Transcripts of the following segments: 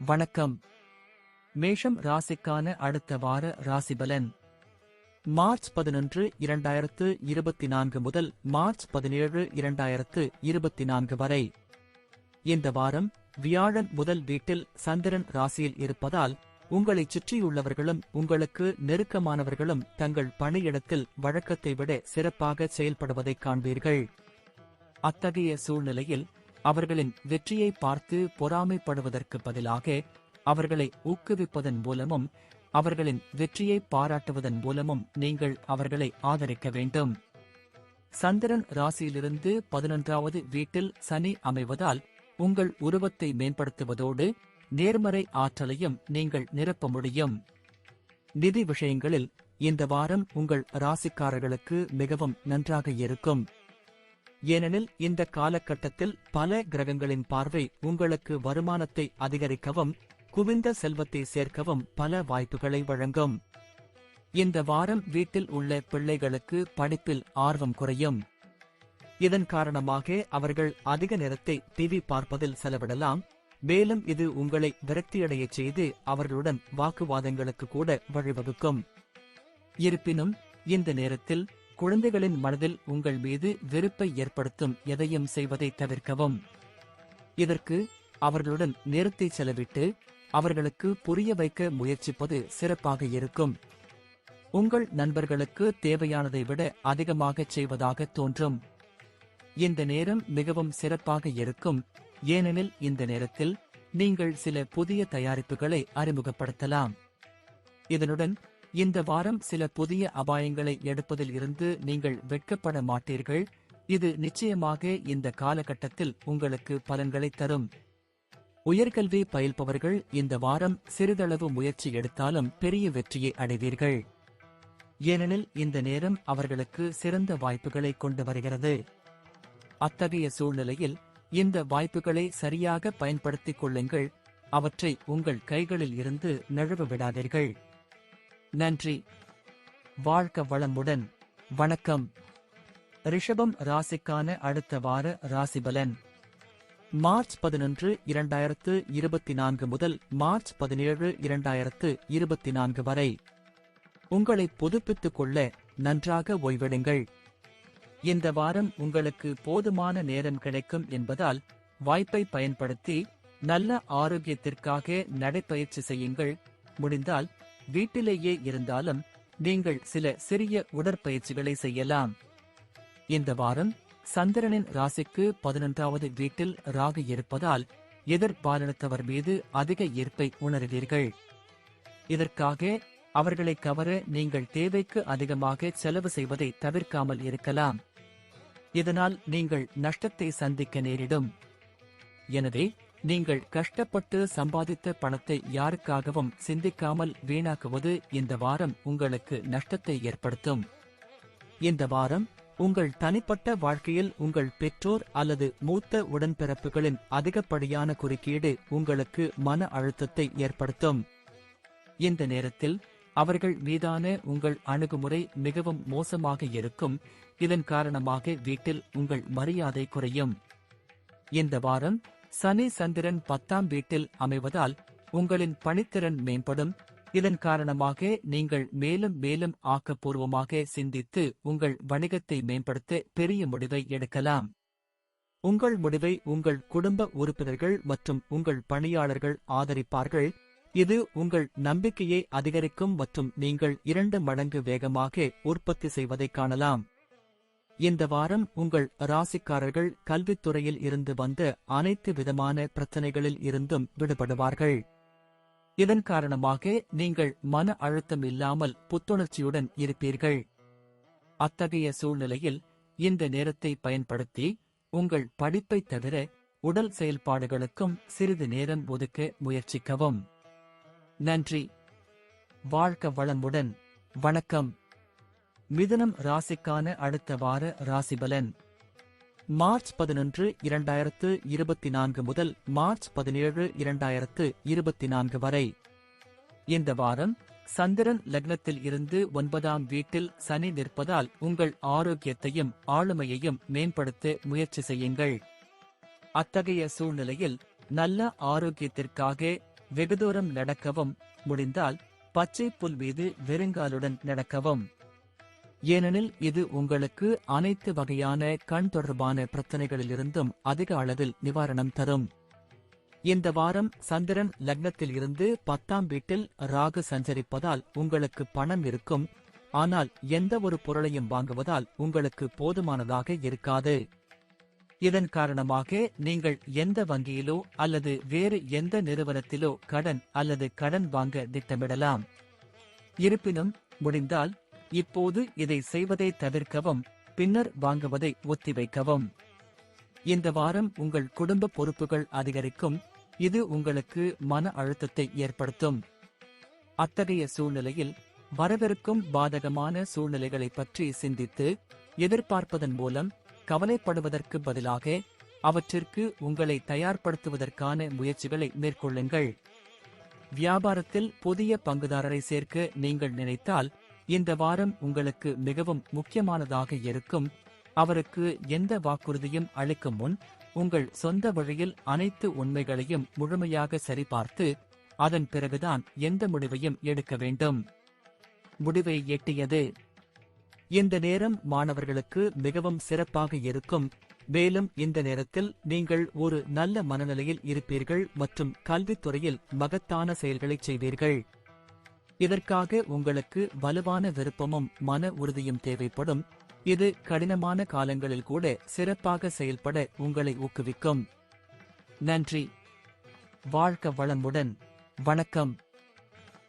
வணக்கம். மேஷம் ராசிக்கான அடுத்த வார ராசிபலன். மார்ச் 11, 2024 முதல் மார்ச் 17, 2024 வரை. இந்த வாரம் வியாழன் முதல் வீட்டில் சந்திரன் ராசியில் இருப்பதால் உங்களைச் சுற்றியுள்ளவர்களும் உங்களுக்கு நெருக்கமானவர்களும் தங்கள் பணியிடத்தில் வழக்கத்தை விட சிறப்பாக செயல்படுவதைக் காண்பீர்கள். அத்தகைய சூழ்நிலையில் அவர்களின் வெற்றியை பார்த்து பொறாமைப்படுவதற்கு பதிலாக அவர்களை ஊக்குவிப்பதன் மூலமும் அவர்களின் வெற்றியை பாராட்டுவதன் மூலமும் நீங்கள் அவர்களை ஆதரிக்க வேண்டும். சந்திரன் ராசியிலிருந்து 11வது வீட்டில் சனி அமைவதால் உங்கள் உருவத்தை மேம்படுத்துவதோடு நேர்மறை ஆற்றலையும் நீங்கள் நிரப்ப முடியும். நிதி விஷயங்களில் இந்த வாரம் உங்கள் ராசிக்காரர்களுக்கு மிகவும் நன்றாக இருக்கும். ஏனெனில் இந்த காலகட்டத்தில் பல கிரகங்களின் பார்வை உங்களுக்கு வருமானத்தை அதிகரிக்கவும் குவிந்த செல்வத்தை சேர்க்கவும் பல வாய்ப்புகளை வழங்கும். இந்த வாரம் வீட்டில் உள்ள பிள்ளைகளுக்கு படிப்பில் ஆர்வம் குறையும். இதன் காரணமாக அவர்கள் அதிக நேரத்தை டிவி பார்ப்பதில் செலவிடலாம். மேலும் இது உங்களை விரக்தியடையச் செய்து அவர்களுடன் வாக்குவாதங்களுக்கு கூட வழிவகுக்கும். இருப்பினும் இந்த நேரத்தில் குழந்தைகளின் மனதில் உங்கள் மீது வெறுப்பை ஏற்படுத்தும் எதையும் செய்வதை தவிர்க்கவும். இதற்கு அவர்களுடன் நேரத்தை செலவிட்டு அவர்களுக்கு புரிய வைக்க முயற்சிப்பது சிறப்பாக இருக்கும். உங்கள் நண்பர்களுக்கு தேவையானதை விட அதிகமாகச் செய்வதாக தோன்றும். இந்த நேரம் மிகவும் சிறப்பாக இருக்கும். ஏனெனில் இந்த நேரத்தில் நீங்கள் சில புதிய தயாரிப்புகளை அறிமுகப்படுத்தலாம். இதனுடன் இந்த வாரம் சில புதிய அபாயங்களை எடுப்பதில் இருந்து நீங்கள் வெட்கப்பட மாட்டீர்கள். இது நிச்சயமாக இந்த காலகட்டத்தில் உங்களுக்கு பலன்களை தரும். உயர்கல்வி பயில்பவர்கள் இந்த வாரம் சிறிதளவு முயற்சி எடுத்தாலும் பெரிய வெற்றியை அடைவீர்கள். ஏனெனில் இந்த நேரம் அவர்களுக்கு சிறந்த வாய்ப்புகளை கொண்டு வருகிறது. அத்தகைய சூழ்நிலையில் இந்த வாய்ப்புகளை சரியாக பயன்படுத்திக் கொள்ளுங்கள். அவற்றை உங்கள் கைகளில் இருந்து நழுவ விடாதீர்கள். நன்றி. வாழ்க வளமுடன். வணக்கம். ரிஷபம் ராசிக்கான அடுத்த வார ராசிபலன். மார்ச் 11, 2024 முதல் மார்ச் 17, 2024 வரை. உங்களை புதுப்பித்துக் கொள்ள நன்றாக ஓய்வெடுங்கள். இந்த வாரம் உங்களுக்கு போதுமான நேரம் கிடைக்கும் என்பதால் வாய்ப்பை பயன்படுத்தி நல்ல ஆரோக்கியத்திற்காக நடைப்பயிற்சி செய்யுங்கள். முடிந்தால் வீட்டிலேயே இருந்தாலும் நீங்கள் சில சிறிய உடற்பயிற்சிகளை செய்யலாம். இந்த வாரம் சந்திரனின் ராசிக்கு 11வது வீட்டில் ராகு இருப்பதால் எதிர்பாலினத்தவர் மீது அதிக ஈர்ப்பை உணர்வீர்கள். இதற்காக அவர்களை கவர நீங்கள் தேவைக்கு அதிகமாக செலவு செய்வதை தவிர்க்காமல் இருக்கலாம். இதனால் நீங்கள் நஷ்டத்தை சந்திக்க நேரிடும். எனவே நீங்கள் கஷ்டப்பட்டு சம்பாதித்த பணத்தை யாருக்காகவும் சிந்திக்காமல் வீணாக்குவது இந்த வாரம் உங்களுக்கு நஷ்டத்தை ஏற்படுத்தும். இந்த வாரம் உங்கள் தனிப்பட்ட வாழ்க்கையில் உங்கள் பெற்றோர் அல்லது மூத்த உடன்பிறப்புகளின் அதிகப்படியான குறுக்கீடு உங்களுக்கு மன அழுத்தத்தை ஏற்படுத்தும். இந்த நேரத்தில் அவர்கள் மீதான உங்கள் அணுகுமுறை மிகவும் மோசமாக இருக்கும். இதன் காரணமாக வீட்டில் உங்கள் மரியாதை குறையும். இந்த வாரம் சனி சந்திரன் 10ஆம் வீட்டில் அமைவதால் உங்களின் பணித்திறன் மேம்படும். இதன் காரணமாக நீங்கள் மேலும் மேலும் ஆக்கப்பூர்வமாக சிந்தித்து உங்கள் வணிகத்தை மேம்படுத்த பெரிய முடிவை எடுக்கலாம். உங்கள் முடிவை உங்கள் குடும்ப உறுப்பினர்கள் மற்றும் உங்கள் பணியாளர்கள் ஆதரிப்பார்கள். இது உங்கள் நம்பிக்கையை அதிகரிக்கும் மற்றும் நீங்கள் 2 மடங்கு வேகமாக உற்பத்தி செய்வதைக் காணலாம். இந்த வாரம் உங்கள் ராசிக்காரர்கள் கல்வித்துறையில் இருந்து வந்த அனைத்து விதமான பிரச்சனைகளில் இருந்தும் விடுபடுவார்கள். இதன் காரணமாக நீங்கள் மன அழுத்தம் இல்லாமல் புத்துணர்ச்சியுடன் இருப்பீர்கள். அத்தகைய சூழ்நிலையில் இந்த நேரத்தை பயன்படுத்தி உங்கள் படிப்பை தவிர உடல் செயல்பாடுகளுக்கும் சிறிது நேரம் ஒதுக்க முயற்சிக்கவும். நன்றி. வாழ்க வளமுடன். வணக்கம். மிதுனம் ராசிக்கான அடுத்த வார ராசிபலன். மார்ச் 11, 2024 முதல் மார்ச் 17, 2024 வரை. இந்த வாரம் சந்திரன் லக்னத்தில் இருந்து 9ஆம் வீட்டில் சனி நிற்பதால் உங்கள் ஆரோக்கியத்தையும் ஆளுமையையும் மேம்படுத்த முயற்சி செய்யுங்கள். அத்தகைய சூழ்நிலையில் நல்ல ஆரோக்கியத்திற்காக வெகு தூரம் நடக்கவும், முடிந்தால் பச்சை புல் மீது வெறுங்காலுடன் நடக்கவும். ஏனெனில் இது உங்களுக்கு அனைத்து வகையான கண் தொடர்பான பிரச்சனைகளிலிருந்தும் அதிக அளவில் நிவாரணம் தரும். இந்த வாரம் சந்திரன் லக்னத்தில் இருந்து 10ஆம் வீட்டில் ராகு சஞ்சரிப்பதால் உங்களுக்கு பணம் இருக்கும். ஆனால் எந்த ஒரு பொருளையும் வாங்குவதால் உங்களுக்கு போதுமானதாக இருக்காது. இதன் காரணமாக நீங்கள் எந்த வங்கியிலோ அல்லது வேறு எந்த நிறுவனத்திலோ கடன் அல்லது கடன் வாங்க திட்டமிடலாம். இருப்பினும் முடிந்தால் இப்போது இதை செய்வதை தவிர்க்கவும், பின்னர் வாங்குவதை ஒத்திவைக்கவும். இந்த வாரம் உங்கள் குடும்ப பொறுப்புகள் அதிகரிக்கும். இது உங்களுக்கு மன அழுத்தத்தை ஏற்படுத்தும். அத்தகைய சூழ்நிலையில் வரவிருக்கும் பாதகமான சூழ்நிலைகளை பற்றி சிந்தித்து எதிர்பார்ப்பதன் மூலம் கவலைப்படுவதற்கு பதிலாக அவற்றிற்கு உங்களை தயார்படுத்துவதற்கான முயற்சிகளை மேற்கொள்ளுங்கள். வியாபாரத்தில் புதிய பங்குதாரரை சேர்க்க நீங்கள் நினைத்தால் இந்த வாரம் உங்களுக்கு மிகவும் முக்கியமானதாக இருக்கும். அவருக்கு எந்த வாக்குறுதியும் அளிக்கும் முன் உங்கள் சொந்த வழியில் அனைத்து உண்மைகளையும் முழுமையாக சரிபார்த்து அதன் பிறகுதான் எந்த முடிவையும் எடுக்க வேண்டும். முடிவை எட்டியது. இந்த நேரம் மாணவர்களுக்கு மிகவும் சிறப்பாக இருக்கும். மேலும் இந்த நேரத்தில் நீங்கள் ஒரு நல்ல மனநிலையில் இருப்பீர்கள் மற்றும் கல்வித்துறையில் மகத்தான செயல்களை செய்வீர்கள். இதற்காக உங்களுக்கு வலுவான விருப்பமும் மன உறுதியும் தேவைப்படும். இது கடினமான காலங்களில் கூட சிறப்பாக செயல்பட உங்களை ஊக்குவிக்கும். நன்றி. வாழ்க வளமுடன். வணக்கம்.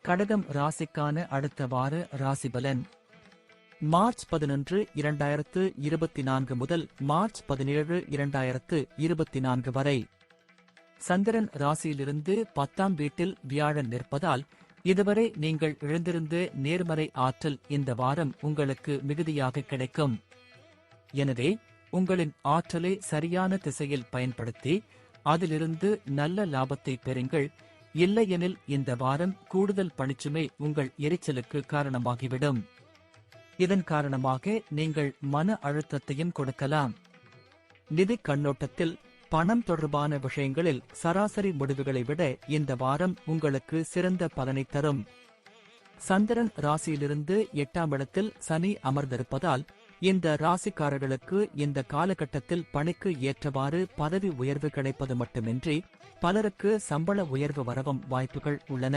கடகம் ராசிக்கான அடுத்த வார ராசிபலன். மார்ச் 11, 2024 முதல் மார்ச் 17, 2024 வரை. சந்திரன் ராசியிலிருந்து 10ஆம் வீட்டில் வியாழன் நிற்பதால் இதுவரை நீங்கள் இழந்திருந்த நேர்மறை ஆற்றல் இந்த வாரம் உங்களுக்கு மிகுதியாக கிடைக்கும். எனவே உங்களின் ஆற்றலை சரியான திசையில் பயன்படுத்தி அதிலிருந்து நல்ல லாபத்தை பெறுங்கள். இல்லையெனில் இந்த வாரம் கூடுதல் பணிச்சுமை உங்கள் எரிச்சலுக்கு காரணமாகிவிடும். இதன் காரணமாக நீங்கள் மன அழுத்தத்தையும் கொடுக்கலாம். நிதி கண்ணோட்டத்தில் பணம் தொடர்பான விஷயங்களில் சராசரி முடிவுகளை விட இந்த வாரம் உங்களுக்கு சிறந்த பலனை தரும். சந்திரன் ராசியிலிருந்து 8ஆம் இடத்தில் சனி அமர்ந்திருப்பதால் இந்த ராசிக்காரர்களுக்கு இந்த காலகட்டத்தில் பணிக்கு ஏற்றவாறு பதவி உயர்வு கிடைப்பது மட்டுமின்றி பலருக்கு சம்பள உயர்வு வரவும் வாய்ப்புகள் உள்ளன.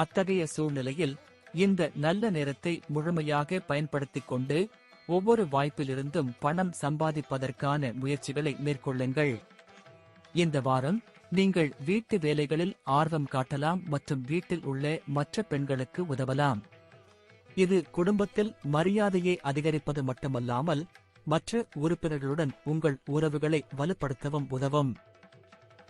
அத்தகைய சூழ்நிலையில் இந்த நல்ல நேரத்தை முழுமையாக பயன்படுத்திக் கொண்டு ஒவ்வொரு வாய்ப்பிலிருந்தும் பணம் சம்பாதிப்பதற்கான முயற்சிகளை மேற்கொள்ளுங்கள். இந்த வாரம் நீங்கள் வீட்டு வேலைகளில் ஆர்வம் காட்டலாம் மற்றும் வீட்டில் உள்ள மற்ற பெண்களுக்கு உதவலாம். இது குடும்பத்தில் மரியாதையை அதிகரிப்பது மட்டுமல்லாமல் மற்ற உறுப்பினர்களுடன் உங்கள் உறவுகளை வலுப்படுத்தவும் உதவும்.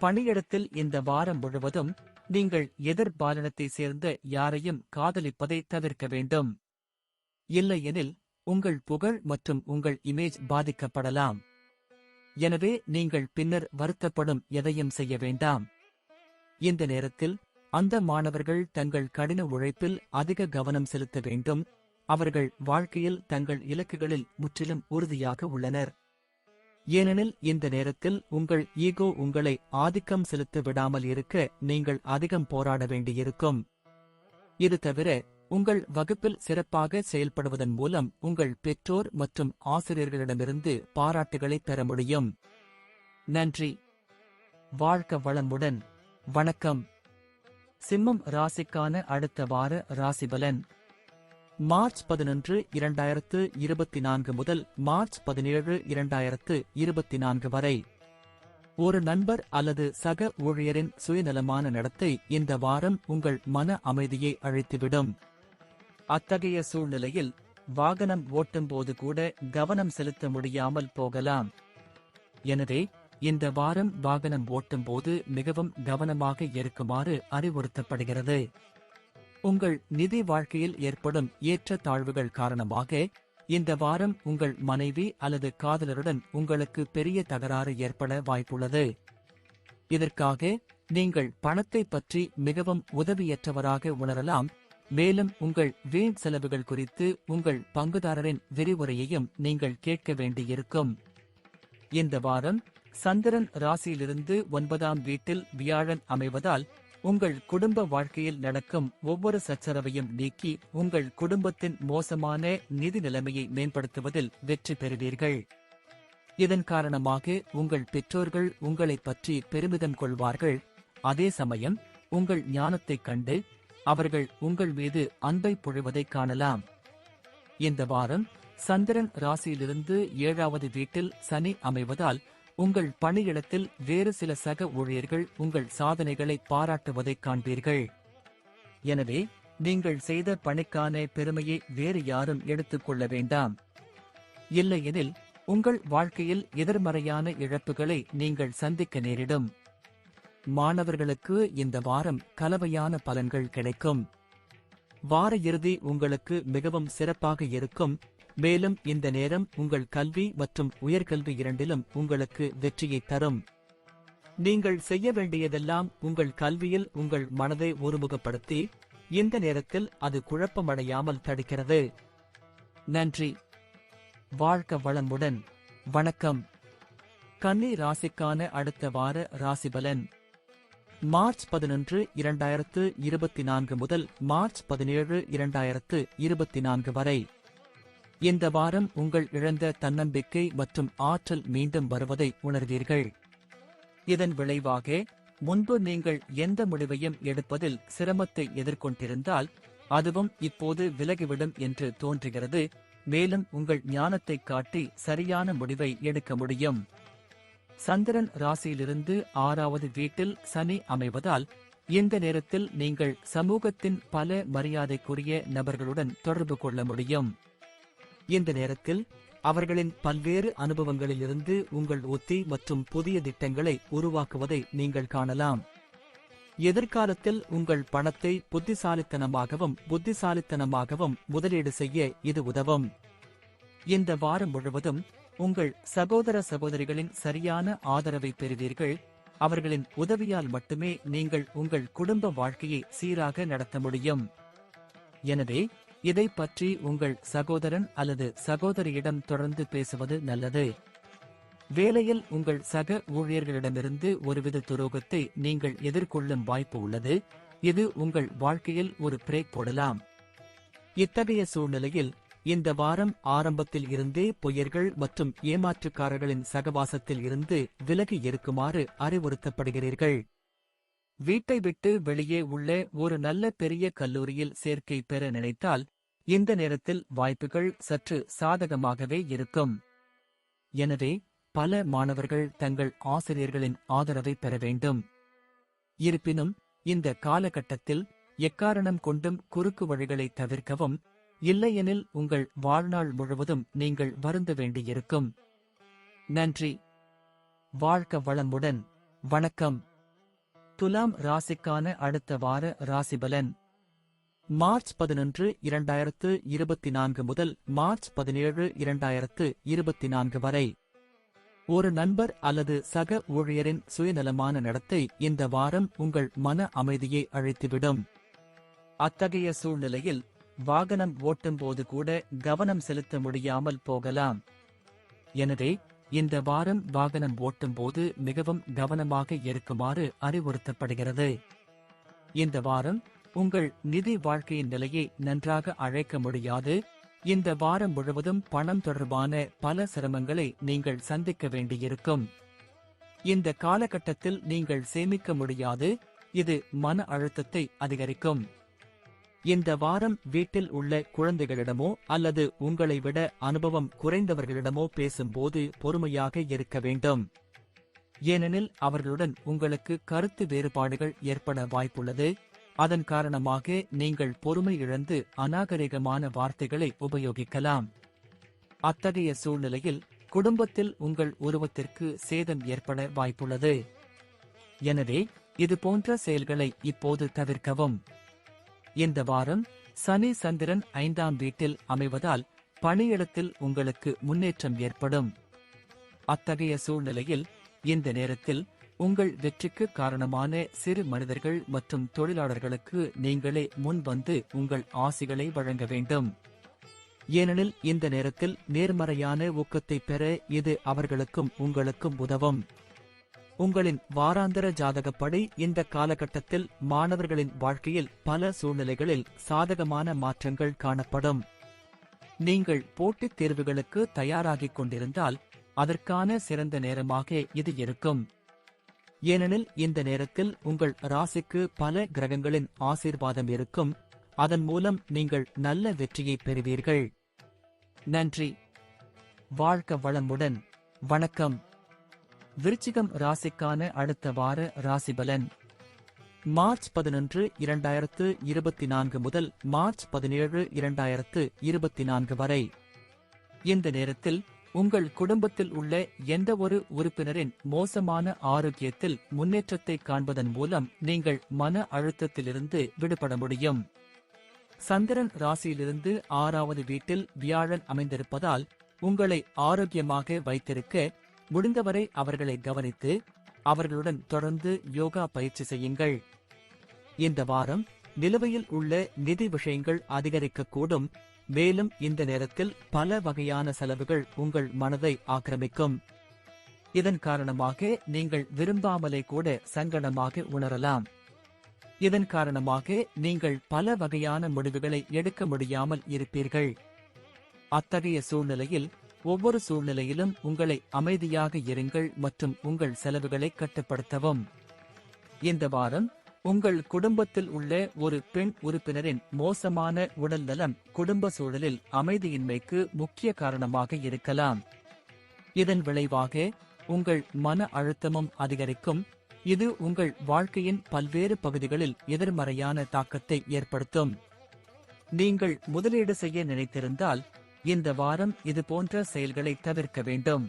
பணியிடத்தில் இந்த வாரம் முழுவதும் நீங்கள் எதிர்பாலினத்தை சேர்ந்த யாரையும் காதலிப்பதை தவிர்க்க வேண்டும். இல்லையெனில் உங்கள் புகழ் மற்றும் உங்கள் இமேஜ் பாதிக்கப்படலாம். எனவே நீங்கள் பின்னர் வருத்தப்படும் எதையும் செய்ய வேண்டாம். இந்த நேரத்தில் அந்த மாணவர்கள் தங்கள் கடின உழைப்பில் அதிக கவனம் செலுத்த வேண்டும். அவர்கள் வாழ்க்கையில் தங்கள் இலக்குகளில் முற்றிலும் உறுதியாக உள்ளனர். ஏனெனில் இந்த நேரத்தில் உங்கள் ஈகோ உங்களை ஆதிக்கம் செலுத்த விடாமல் இருக்க நீங்கள் அதிகம் போராட வேண்டியிருக்கும். இது தவிர உங்கள் வகுப்பில் சிறப்பாக செயல்படுவதன் மூலம் உங்கள் பெற்றோர் மற்றும் ஆசிரியர்களிடமிருந்து பாராட்டுகளை பெற முடியும். நன்றி. வாழ்க வளமுடன். வணக்கம். சிம்மம் ராசிக்கான அடுத்த வார ராசிபலன். மார்ச் 11, 2024 முதல் மார்ச் 17, 2024 வரை. ஒரு நண்பர் அல்லது சக ஊழியரின் சுயநலமான நடத்தை இந்த வாரம் உங்கள் மன அமைதியை அழித்துவிடும். அத்தகைய சூழ்நிலையில் வாகனம் ஓட்டும்போது கூட கவனம் செலுத்த முடியாமல் போகலாம். எனவே இந்த வாரம் வாகனம் ஓட்டும்போது மிகவும் கவனமாக இருக்குமாறு அறிவுறுத்தப்படுகிறது. உங்கள் நிதி வாழ்க்கையில் ஏற்படும் ஏற்ற தாழ்வுகள் காரணமாக இந்த வாரம் உங்கள் மனைவி அல்லது காதலருடன் உங்களுக்கு பெரிய தகராறு ஏற்பட வாய்ப்புள்ளது. இதற்காக நீங்கள் பணத்தை பற்றி மிகவும் உதவியற்றவராக உணரலாம். மேலும் உங்கள் வீண் செலவுகள் குறித்து உங்கள் பங்குதாரரின் விரிவுரையையும் நீங்கள் கேட்க வேண்டியிருக்கும். இந்த வாரம் சந்திரன் ராசியிலிருந்து 9ஆம் வீட்டில் வியாழன் அமைவதால் உங்கள் குடும்ப வாழ்க்கையில் நடக்கும் ஒவ்வொரு சச்சரவையும் நீக்கி உங்கள் குடும்பத்தின் மோசமான நிதி நிலைமையை மேம்படுத்துவதில் வெற்றி பெறுவீர்கள். இதன் காரணமாக உங்கள் பெற்றோர்கள் உங்களைப் பற்றி பெருமிதம் கொள்வார்கள். அதே சமயம் உங்கள் ஞானத்தைக் கண்டு அவர்கள் உங்கள் மீது அன்பை பொழிவதைக் காணலாம். இந்த வாரம் சந்திரன் ராசியிலிருந்து 7வது வீட்டில் சனி அமைவதால் உங்கள் பணியிடத்தில் வேறு சில சக ஊழியர்கள் உங்கள் சாதனைகளை பாராட்டுவதைக் காண்பீர்கள். எனவே நீங்கள் செய்த பணிக்கான பெருமையை வேறு யாரும் எடுத்துக் கொள்ள வேண்டாம். இல்லையெனில் உங்கள் வாழ்க்கையில் எதிர்மறையான இழப்புகளை நீங்கள் சந்திக்க நேரிடும். மாணவர்களுக்கு இந்த வாரம் கலவையான பலன்கள் கிடைக்கும். வார இறுதி உங்களுக்கு மிகவும் சிறப்பாக இருக்கும். மேலும் இந்த நேரம் உங்கள் கல்வி மற்றும் உயர்கல்வி இரண்டிலும் உங்களுக்கு வெற்றியை தரும். நீங்கள் செய்ய வேண்டியதெல்லாம் உங்கள் கல்வியில் உங்கள் மனதை ஒருமுகப்படுத்தி இந்த நேரத்தில் அது குழப்பமடையாமல் தடுக்கிறது. நன்றி. வாழ்க வளமுடன். வணக்கம். கன்னி ராசிக்கான அடுத்த வார ராசிபலன். மார்ச் 11, 2024 முதல் மார்ச் 17, 2024 வரை. இந்த வாரம் உங்கள் இழந்த தன்னம்பிக்கை மற்றும் ஆற்றல் மீண்டும் வருவதை உணர்வீர்கள். இதன் விளைவாக முன்பு நீங்கள் எந்த முடிவையும் எடுப்பதில் சிரமத்தை எதிர்கொண்டிருந்தால் அதுவும் இப்போது விலகிவிடும் என்று தோன்றுகிறது. மேலும் உங்கள் ஞானத்தை காட்டி சரியான முடிவை எடுக்க முடியும். சந்திரன் ராசியிலிருந்து 6வது வீட்டில் சனி அமைவதால் இந்த நேரத்தில் நீங்கள் சமூகத்தின் பல மரியாதைக்குரிய நபர்களுடன் தொடர்பு கொள்ள முடியும். இந்த நேரத்தில் அவர்களின் பல்வேறு அனுபவங்களிலிருந்து உங்கள் உத்தி மற்றும் புதிய திட்டங்களை உருவாக்குவதை நீங்கள் காணலாம். எதிர்காலத்தில் உங்கள் பணத்தை புத்திசாலித்தனமாகவும் முதலீடு செய்ய இது உதவும். இந்த வாரம் முழுவதும் உங்கள் சகோதர சகோதரிகளின் சரியான ஆதரவை பெறுவீர்கள். அவர்களின் உதவியால் மட்டுமே நீங்கள் உங்கள் குடும்ப வாழ்க்கையை சீராக நடத்த முடியும். எனவே இதை பற்றி உங்கள் சகோதரன் அல்லது சகோதரியிடம் தொடர்ந்து பேசுவது நல்லது. வேலையில் உங்கள் சக ஊழியர்களிடமிருந்து ஒருவித துரோகத்தை நீங்கள் எதிர்கொள்ளும் வாய்ப்பு உள்ளது. இது உங்கள் வாழ்க்கையில் ஒரு பிரேக் போடலாம். இத்தகைய சூழ்நிலையில் இந்த வாரம் ஆரம்பத்தில் இருந்தே பொய்யர்கள் மற்றும் ஏமாற்றுக்காரர்களின் சகவாசத்தில் இருந்து விலகி இருக்குமாறு அறிவுறுத்தப்படுகிறீர்கள். வீட்டை விட்டு வெளியே உள்ள ஒரு நல்ல பெரிய கல்லூரியில் சேர்க்கை பெற நினைத்தால் இந்த நேரத்தில் வாய்ப்புகள் சற்று சாதகமாகவே இருக்கும். எனவே பல மாணவர்கள் தங்கள் ஆசிரியர்களின் ஆதரவை பெற வேண்டும். இருப்பினும் இந்த காலகட்டத்தில் எக்காரணம் கொண்டும் குறுக்கு வழிகளை தவிர்க்கவும். இல்லையெனில் உங்கள் வாழ்நாள் முழுவதும் நீங்கள் வருந்த வேண்டியிருக்கும். நன்றி. வாழ்க வளமுடன். வணக்கம். துலாம் ராசிக்கான அடுத்த வார ராசிபலன். மார்ச் 11, 2024 முதல் மார்ச் 17, 2024 வரை. ஒரு நண்பர் அல்லது சக ஊழியரின் சுயநலமான நடத்தை இந்த வாரம் உங்கள் மன அமைதியை அழித்துவிடும். அத்தகைய சூழ்நிலையில் வாகனம் ஓட்டும்போது கூட கவனம் செலுத்த முடியாமல் போகலாம். எனவே இந்த வாரம் வாகனம் ஓட்டும்போது மிகவும் கவனமாக இருக்குமாறு அறிவுறுத்தப்படுகிறது. இந்த வாரம் உங்கள் நிதி வாழ்க்கையின் நிலையை நன்றாக அழைக்க முடியாது. இந்த வாரம் முழுவதும் பணம் தொடர்பான பல சிரமங்களை நீங்கள் சந்திக்க வேண்டியிருக்கும். இந்த காலகட்டத்தில் நீங்கள் சேமிக்க முடியாது. இது மன அழுத்தத்தை அதிகரிக்கும். இந்த வாரம் வீட்டில் உள்ள குழந்தைகளிடமோ அல்லது உங்களை விட அனுபவம் குறைந்தவர்களிடமோ பேசும்போது பொறுமையாக இருக்க வேண்டும். ஏனெனில் அவர்களுடன் உங்களுக்கு கருத்து வேறுபாடுகள் ஏற்பட வாய்ப்புள்ளது. அதன் காரணமாக நீங்கள் பொறுமை இழந்து அநாகரிகமான வார்த்தைகளை உபயோகிக்கலாம். அத்தகைய சூழ்நிலையில் குடும்பத்தில் உங்கள் உருவத்திற்கு சேதம் ஏற்பட வாய்ப்புள்ளது. எனவே இது போன்ற செயல்களை இப்போது தவிர்க்கவும். இந்த வாரம் சனி சந்திரன் 5ஆம் வீட்டில் அமைவதால் பணியிடத்தில் உங்களுக்கு முன்னேற்றம் ஏற்படும். அத்தகைய சூழ்நிலையில் இந்த நேரத்தில் உங்கள் வெற்றிக்கு காரணமான சிறு மனிதர்கள் மற்றும் தொழிலாளர்களுக்கு நீங்களே முன்வந்து உங்கள் ஆசிகளை வழங்க வேண்டும். ஏனெனில் இந்த நேரத்தில் நேர்மறையான ஊக்கத்தை பெற இது அவர்களுக்கும் உங்களுக்கும் உதவும். உங்களின் வாராந்திர ஜாதகப்படி இந்த காலகட்டத்தில் மாணவர்களின் வாழ்க்கையில் பல சூழ்நிலைகளில் சாதகமான மாற்றங்கள் காணப்படும். நீங்கள் போட்டித் தேர்வுகளுக்கு தயாராகிக் கொண்டிருந்தால் அதற்கான சிறந்த நேரமாக இது இருக்கும். ஏனெனில் இந்த நேரத்தில் உங்கள் ராசிக்கு பல கிரகங்களின் ஆசீர்வாதம் இருக்கும். அதன் மூலம் நீங்கள் நல்ல வெற்றியை பெறுவீர்கள். நன்றி. வாழ்க வளமுடன். வணக்கம். விருச்சிகம் ராசிக்கான அடுத்த வார ராசிபலன் மார்ச் 11, 2024 முதல் மார்ச் 17, 2024 வரை. இந்த நேரத்தில் உங்கள் குடும்பத்தில் உள்ள எந்த ஒரு உறுப்பினரின் மோசமான ஆரோக்கியத்தில் முன்னேற்றத்தை காண்பதன் மூலம் நீங்கள் மன அழுத்தத்திலிருந்து விடுபட முடியும். சந்திரன் ராசியிலிருந்து 6வது வீட்டில் வியாழன் அமைந்திருப்பதால் உங்களை ஆரோக்கியமாக வைத்திருக்க முடிந்தவரை அவர்களை கவனித்து அவர்களுடன் தொடர்ந்து யோகா பயிற்சி செய்யுங்கள். இந்த வாரம் நிலுவையில் உள்ள நிதி விஷயங்கள் அதிகரிக்கக்கூடும். மேலும் இந்த நேரத்தில் பல வகையான செலவுகள் உங்கள் மனதை ஆக்கிரமிக்கும். இதன் காரணமாக நீங்கள் விரும்பாமலே கூட சங்கடமாக உணரலாம். இதன் காரணமாக நீங்கள் பல வகையான முடிவுகளை எடுக்க முடியாமல் இருப்பீர்கள். அத்தகைய சூழ்நிலையில் ஒவ்வொரு சூழ்நிலையிலும் உங்களை அமைதியாக இருங்கள் மற்றும் உங்கள் செலவுகளை கட்டுப்படுத்தவும். இந்த வாரம் உங்கள் குடும்பத்தில் உள்ள ஒரு பெண் உறுப்பினரின் மோசமான உடல்நலம் குடும்ப சூழலில் அமைதியின்மைக்கு முக்கிய காரணமாக இருக்கலாம். இதன் விளைவாக உங்கள் மன அழுத்தமும் அதிகரிக்கும். இது உங்கள் வாழ்க்கையின் பல்வேறு பகுதிகளில் எதிர்மறையான தாக்கத்தை ஏற்படுத்தும். நீங்கள் முதலீடு செய்ய நினைத்திருந்தால் இந்த வாரம் இது போன்ற செயல்களை தவிர்க்க வேண்டும்.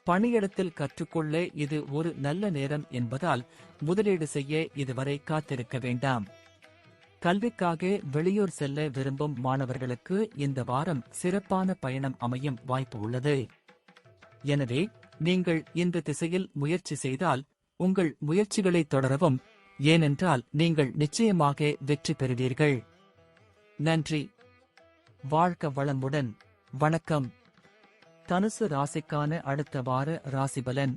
பணியிடத்தில் கற்றுக்கொள்ள இது ஒரு நல்ல நேரம் என்பதால் முதலீடு செய்ய இதுவரை காத்திருக்க வேண்டாம். கல்விக்காக வெளியூர் செல்ல விரும்பும் மாணவர்களுக்கு இந்த வாரம் சிறப்பான பயணம் அமையும் வாய்ப்பு உள்ளது. எனவே நீங்கள் இந்த திசையில் முயற்சி செய்தால் உங்கள் முயற்சிகளை தொடரவும். ஏனென்றால் நீங்கள் நிச்சயமாக வெற்றி பெறுவீர்கள். நன்றி. வாழ்க வளமுடன். வணக்கம். தனுசு ராசிக்கான அடுத்த வார ராசிபலன்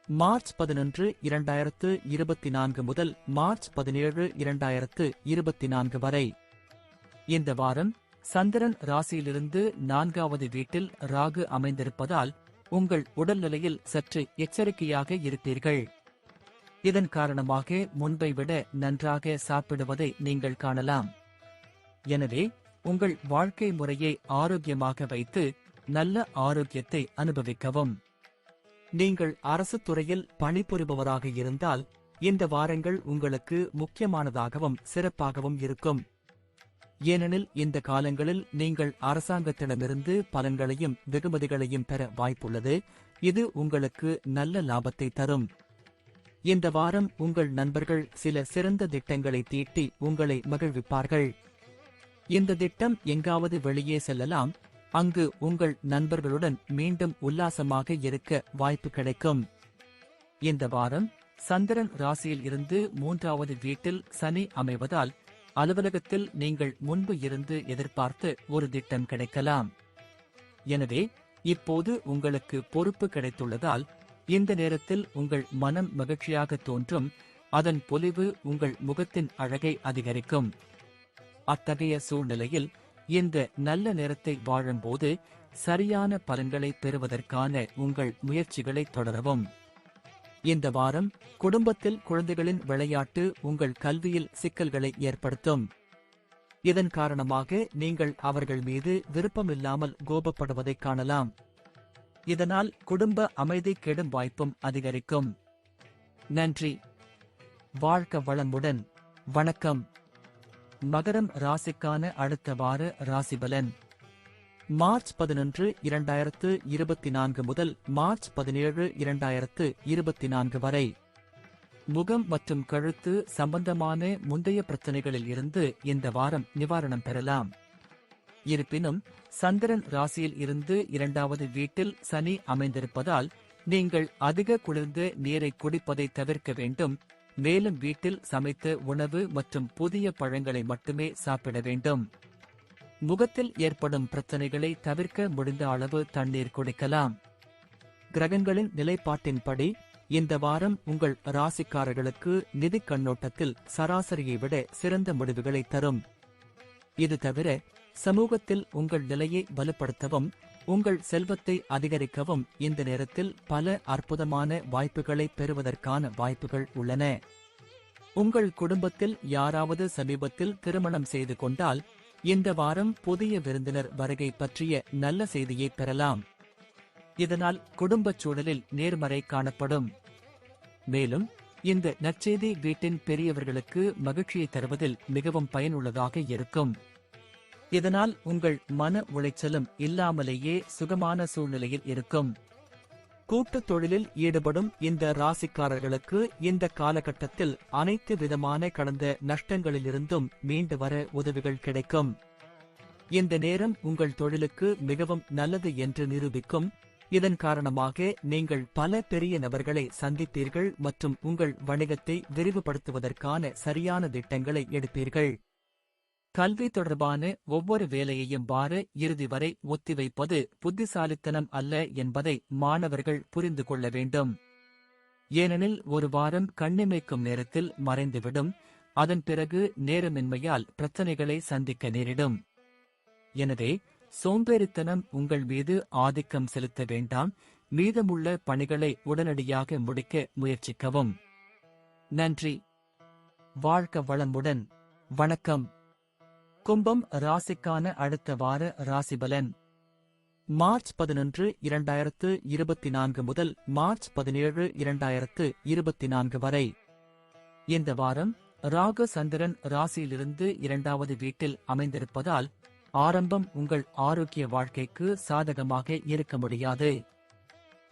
மார்ச் 11, 2024 முதல் மார்ச் 17, 2024 வரை. இந்த வாரம் சந்திரன் ராசியிலிருந்து 4வது வீட்டில் ராகு அமைந்திருப்பதால் உங்கள் உடல்நிலையில் சற்று எச்சரிக்கையாக இருப்பீர்கள். இதன் காரணமாக முன்பை விட நன்றாக சாப்பிடுவதை நீங்கள் காணலாம். எனவே உங்கள் வாழ்க்கை முறையை ஆரோக்கியமாக வைத்து நல்ல ஆரோக்கியத்தை அனுபவிக்கவும். நீங்கள் அரசு துறையில் பணிபுரிபவராக இருந்தால் இந்த வாரங்கள் உங்களுக்கு முக்கியமானதாகவும் சிறப்பாகவும் இருக்கும். ஏனெனில் இந்த காலங்களில் நீங்கள் அரசாங்கத்திடமிருந்து பலன்களையும் வெகுமதிகளையும் பெற வாய்ப்புள்ளது. இது உங்களுக்கு நல்ல லாபத்தை தரும். இந்த வாரம் உங்கள் நண்பர்கள் சில சிறந்த திட்டங்களை தீட்டி உங்களை மகிழ்விப்பார்கள். இந்த திட்டம் எங்காவது வெளியே செல்லலாம். அங்கு உங்கள் நண்பர்களுடன் மீண்டும் உல்லாசமாக இருக்க வாய்ப்பு கிடைக்கும். இந்த வாரம் சந்திரன் ராசியில் இருந்து 3வது வீட்டில் சனி அமைவதால் அலுவலகத்தில் நீங்கள் முன்பு இருந்து எதிர்பார்த்து ஒரு திட்டம் கிடைக்கலாம். எனவே இப்போது உங்களுக்கு பொறுப்பு கிடைத்துள்ளதால் இந்த நேரத்தில் உங்கள் மனம் மகிழ்ச்சியாக தோன்றும். அதன் பொலிவு உங்கள் முகத்தின் அழகை அதிகரிக்கும். அத்தகைய சூழ்நிலையில் இந்த நல்ல நேரத்தை வாழும்போது சரியான பலன்களை பெறுவதற்கான உங்கள் முயற்சிகளை தொடரவும். இந்த வாரம் குடும்பத்தில் குழந்தைகளின் விளையாட்டு உங்கள் கல்வியில் சிக்கல்களை ஏற்படுத்தும். இதன் காரணமாக நீங்கள் அவர்கள் மீது விருப்பமில்லாமல் கோபப்படுவதை காணலாம். இதனால் குடும்ப அமைதி கெடும் வாய்ப்பும் அதிகரிக்கும். நன்றி. வாழ்க வளமுடன். வணக்கம். மகரம் ராசிக்கான அடுத்த வார ராசிபலன் மார்ச் 11, 2024 முதல் மார்ச் 17, 2024 வரை. முகம் மற்றும் கழுத்து சம்பந்தமான முந்தைய பிரச்சனைகளில் இருந்து இந்த வாரம் நிவாரணம் பெறலாம். இருப்பினும் சந்திரன் ராசியில் இருந்து 2வது வீட்டில் சனி அமைந்திருப்பதால் நீங்கள் அதிக குளிர்ந்த நீரை குடிப்பதை தவிர்க்க வேண்டும். மேலும் வீட்டில் சமைத்த உணவு மற்றும் புதிய பழங்களை மட்டுமே சாப்பிட வேண்டும். முகத்தில் ஏற்படும் பிரச்சனைகளை தவிர்க்க முடிந்த அளவு தண்ணீர் குடிக்கலாம். கிரகங்களின் நிலைப்பாட்டின்படி இந்த வாரம் உங்கள் ராசிக்காரர்களுக்கு நிதி கண்ணோட்டத்தில் சராசரியை விட சிறந்த முடிவுகளை தரும். இது தவிர சமூகத்தில் உங்கள் நிலையை வலுப்படுத்தவும் உங்கள் செல்வத்தை அதிகரிக்கவும் இந்த நேரத்தில் பல அற்புதமான வாய்ப்புகளை பெறுவதற்கான வாய்ப்புகள் உள்ளன. உங்கள் குடும்பத்தில் யாராவது சமீபத்தில் திருமணம் செய்து கொண்டால் இந்த வாரம் புதிய விருந்தினர் வருகை பற்றிய நல்ல செய்தியை பெறலாம். இதனால் குடும்பச் சூழலில் நேர்மறை காணப்படும். மேலும் இந்த நற்செய்தி வீட்டின் பெரியவர்களுக்கு மகிழ்ச்சியை தருவதில் மிகவும் பயனுள்ளதாக இருக்கும். இதனால் உங்கள் மன உளைச்சலும் இல்லாமலேயே சுகமான சூழ்நிலையில் இருக்கும். கூட்டுத் தொழிலில் ஈடுபடும் இந்த ராசிக்காரர்களுக்கு இந்த காலகட்டத்தில் அனைத்து விதமான கடந்த நஷ்டங்களிலிருந்தும் மீண்டு வர உதவிகள் கிடைக்கும். இந்த நேரம் உங்கள் தொழிலுக்கு மிகவும் நல்லது என்று நிரூபிக்கும். இதன் காரணமாக நீங்கள் பல பெரிய நபர்களை சந்திப்பீர்கள் மற்றும் உங்கள் வணிகத்தை விரிவுபடுத்துவதற்கான சரியான திட்டங்களை எடுப்பீர்கள். கல்வி தொடர்பான ஒவ்வொரு வேலையையும் வார இறுதி வரை ஒத்திவைப்பது புத்திசாலித்தனம் அல்ல என்பதை மாணவர்கள் புரிந்து கொள்ள வேண்டும். ஏனெனில் ஒரு வாரம் கண்ணிமைக்கும் நேரத்தில் மறைந்துவிடும். அதன் பிறகு நேரமின்மையால் பிரச்சனைகளை சந்திக்க நேரிடும். எனவே சோம்பேறித்தனம் உங்கள் மீது ஆதிக்கம் செலுத்த வேண்டாம். மீதமுள்ள பணிகளை உடனடியாக முடிக்க முயற்சிக்கவும். நன்றி. வாழ்க வளமுடன். வணக்கம். கும்பம் ராசிக்கான அடுத்த வார ராசிபலன். மார்ச் 11, 2024 முதல் மார்ச் 17, 2024 வரை. இந்த வாரம் ராகு சந்திரன் ராசியிலிருந்து 2வது வீட்டில் அமைந்திருப்பதால் ஆரம்பம் உங்கள் ஆரோக்கிய வாழ்க்கைக்கு சாதகமாக இருக்க முடியாது.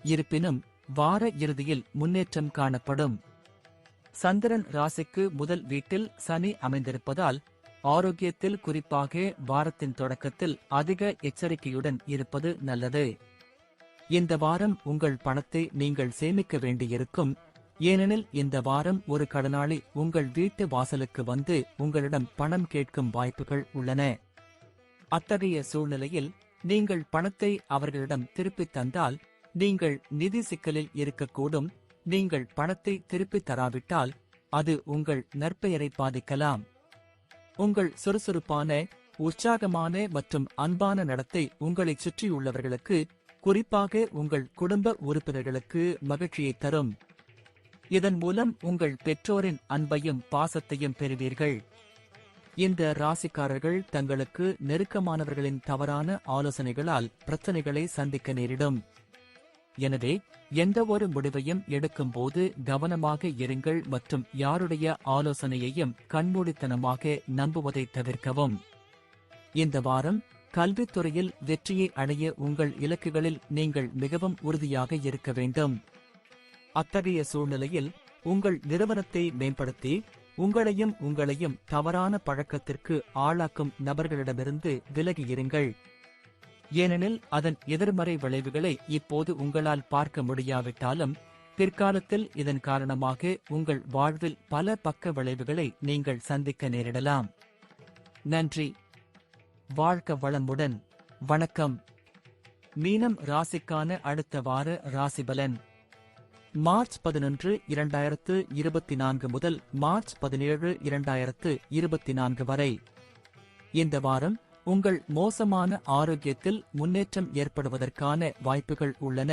இருப்பினும் வார இறுதியில் முன்னேற்றம் காணப்படும். சந்திரன் ராசிக்கு முதல் வீட்டில் சனி அமைந்திருப்பதால் ஆரோக்கியத்தில் குறிப்பாக வாரத்தின் தொடக்கத்தில் அதிக எச்சரிக்கையுடன் இருப்பது நல்லது. இந்த வாரம் உங்கள் பணத்தை நீங்கள் சேமிக்க வேண்டியிருக்கும். ஏனெனில் இந்த வாரம் ஒரு கடனாளி உங்கள் வீட்டு வாசலுக்கு வந்து உங்களிடம் பணம் கேட்கும் வாய்ப்புகள் உள்ளன. அத்தகைய சூழ்நிலையில் நீங்கள் பணத்தை அவர்களிடம் திருப்பித் தந்தால் நீங்கள் நிதி சிக்கலில் இருக்கக்கூடும். நீங்கள் பணத்தை திருப்பித் தராவிட்டால் அது உங்கள் நற்பெயரை பாதிக்கலாம். உங்கள் சுறுசுறுப்பான, உற்சாகமான மற்றும் அன்பான நடத்தை உங்களைச் சுற்றியுள்ளவர்களுக்கு, குறிப்பாக உங்கள் குடும்ப உறுப்பினர்களுக்கு மகிழ்ச்சியை தரும். இதன் மூலம் உங்கள் பெற்றோரின் அன்பையும் பாசத்தையும் பெறுவீர்கள். இந்த ராசிக்காரர்கள் தங்களுக்கு நெருக்கமானவர்களின் தவறான ஆலோசனைகளால் பிரச்சனைகளை சந்திக்க நேரிடும். எனவே எந்தவொரு முடிவையும் எடுக்கும்போது கவனமாக இருங்கள் மற்றும் யாருடைய ஆலோசனையையும் கண்மூடித்தனமாக நம்புவதை தவிர்க்கவும். இந்த வாரம் கல்வித்துறையில் வெற்றியை அடைய உங்கள் இலக்குகளில் நீங்கள் மிகவும் உறுதியாக இருக்க வேண்டும். அத்தகைய சூழ்நிலையில் உங்கள் நிறுவனத்தை மேம்படுத்தி உங்களையும் தவறான பழக்கத்திற்கு ஆளாக்கும் நபர்களிடமிருந்து விலகியிருங்கள். ஏனெனில் அதன் எதிர்மறை விளைவுகளை இப்போது உங்களால் பார்க்க முடியாவிட்டாலும் பிற்காலத்தில் இதன் காரணமாக உங்கள் வாழ்வில் பல பக்க விளைவுகளை நீங்கள் சந்திக்க நேரிடலாம். நன்றி. வாழ்க வளமுடன். வணக்கம். மீனம் ராசிக்கான அடுத்த வார ராசிபலன். மார்ச் 11, 2024 முதல் மார்ச் 17, 2024 வரை. இந்த வாரம் உங்கள் மோசமான ஆரோக்கியத்தில் முன்னேற்றம் ஏற்படுவதற்கான வாய்ப்புகள் உள்ளன.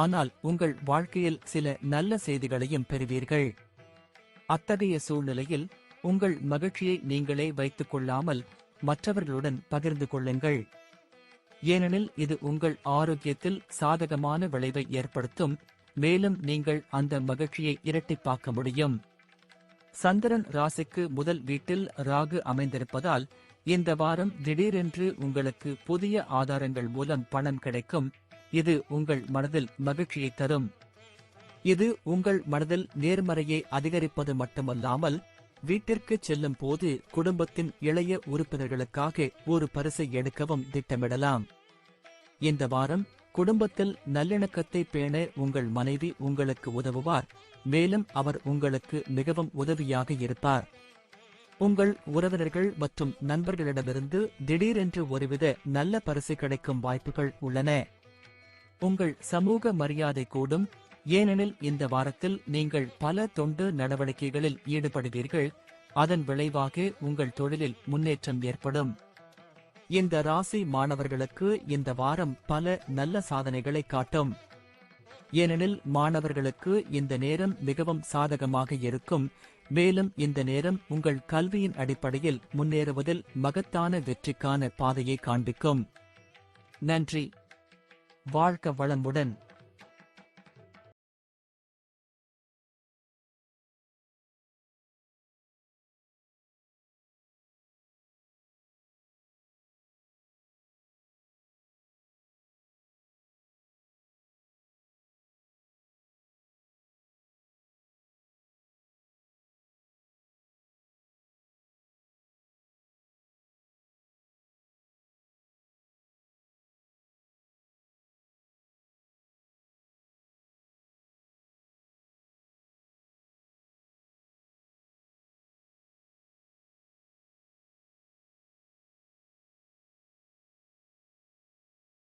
ஆனால் உங்கள் வாழ்க்கையில் சில நல்ல செய்திகளையும் பெறுவீர்கள். அத்தகைய சூழ்நிலையில் உங்கள் மகிழ்ச்சியை நீங்களே வைத்துக் கொள்ளாமல் மற்றவர்களுடன் பகிர்ந்து கொள்ளுங்கள். ஏனெனில் இது உங்கள் ஆரோக்கியத்தில் சாதகமான விளைவை ஏற்படுத்தும். மேலும் நீங்கள் அந்த மகிழ்ச்சியை இரட்டிப்பாக்க முடியும். சந்திரன் ராசிக்கு முதல் வீட்டில் ராகு அமைந்திருப்பதால் இந்த வாரம் திடீரென்று உங்களுக்கு புதிய ஆதாரங்கள் மூலம் பணம் கிடைக்கும். இது உங்கள் மனதில் மகிழ்ச்சியை தரும். இது உங்கள் மனதில் நேர்மறையை அதிகரிப்பது மட்டுமல்லாமல் வீட்டிற்கு செல்லும் போது குடும்பத்தின் இளைய உறுப்பினர்களுக்காக ஒரு பரிசை எடுக்கவும் திட்டமிடலாம். இந்த வாரம் குடும்பத்தில் நல்லிணக்கத்தை பேண உங்கள் மனைவி உங்களுக்கு உதவுவார். மேலும் அவர் உங்களுக்கு மிகவும் உதவியாக இருப்பார். உங்கள் உறவினர்கள் மற்றும் நண்பர்களிடமிருந்து திடீரென்று ஒருவித நல்ல பரிசு கிடைக்கும் வாய்ப்புகள் உள்ளன. உங்கள் சமூக மரியாதை கூடும். ஏனெனில் இந்த வாரத்தில் நீங்கள் பல தொண்டு நடவடிக்கைகளில் ஈடுபடுவீர்கள், அதன் விளைவாக உங்கள் தொழிலில் முன்னேற்றம் ஏற்படும். இந்த ராசி மாணவர்களுக்கு இந்த வாரம் பல நல்ல சாதனைகளை காட்டும். ஏனெனில் மாணவர்களுக்கு இந்த நேரம் மிகவும் சாதகமாக இருக்கும். மேலும் இந்த நேரம் உங்கள் கல்வியின் அடிப்படையில் முன்னேறுவதில் மகத்தான வெற்றிக்கான பாதையை காண்பிக்கும். நன்றி. வாழ்க வளமுடன்.